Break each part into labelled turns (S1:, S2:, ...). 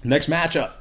S1: Next matchup,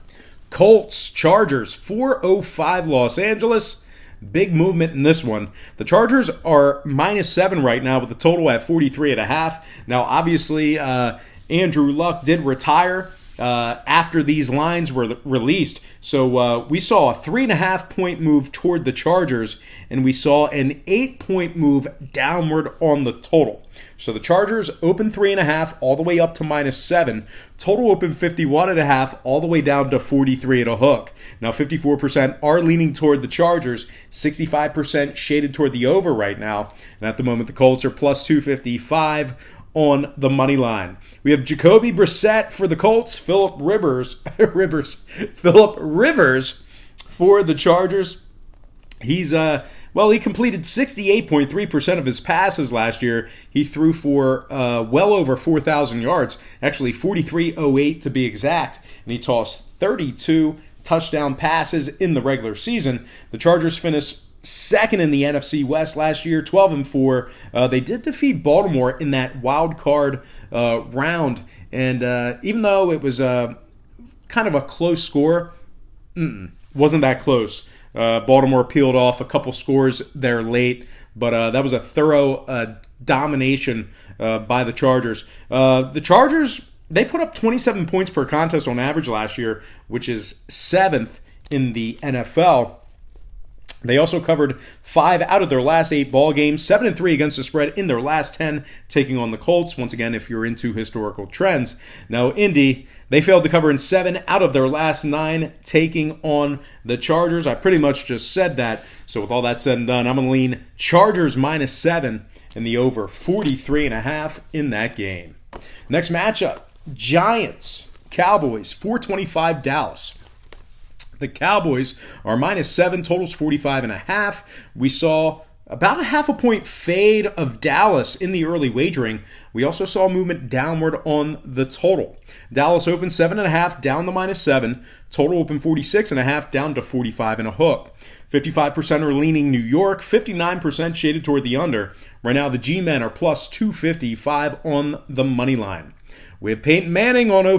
S1: Colts, Chargers, 405 Los Angeles. Big movement in this one. The Chargers are -7 right now with the total at 43.5. Now, obviously, Andrew Luck did retire after these lines were released. So we saw a 3.5-point move toward the Chargers, and we saw an 8-point move downward on the total. So the Chargers open 3.5 all the way up to -7. Total open 51.5 all the way down to 43 at a hook. Now 54% are leaning toward the Chargers, 65% shaded toward the over right now. And at the moment, the Colts are plus 255 on the money line. We have Jacoby Brissett for the Colts, Philip Rivers for the Chargers. He's he completed 68.3% of his passes last year. He threw for well over 4,000 yards, actually 4,308 to be exact, and he tossed 32 touchdown passes in the regular season. The Chargers finished second in the NFC West last year, 12-4. They did defeat Baltimore in that wild card round, and even though it was kind of a close score, wasn't that close. Baltimore peeled off a couple scores there late, but that was a thorough domination by the Chargers. The Chargers, they put up 27 points per contest on average last year, which is 7th in the NFL. They also covered 5 out of their last 8 ball games, 7-3 against the spread in their last 10, taking on the Colts. Once again, if you're into historical trends. Now, Indy, they failed to cover in 7 out of their last 9, taking on the Chargers. I pretty much just said that. So with all that said and done, I'm going to lean Chargers -7 and the over 43.5 in that game. Next matchup, Giants, Cowboys, 425 Dallas. The Cowboys are -7, totals 45.5. We saw about a 0.5 point fade of Dallas in the early wagering. We also saw movement downward on the total. Dallas opened 7.5, down to -7. Total opened 46.5, down to 45 and a hook. 55% are leaning New York, 59% shaded toward the under. Right now, the G-Men are plus 255 on the money line. We have Peyton Manning on open.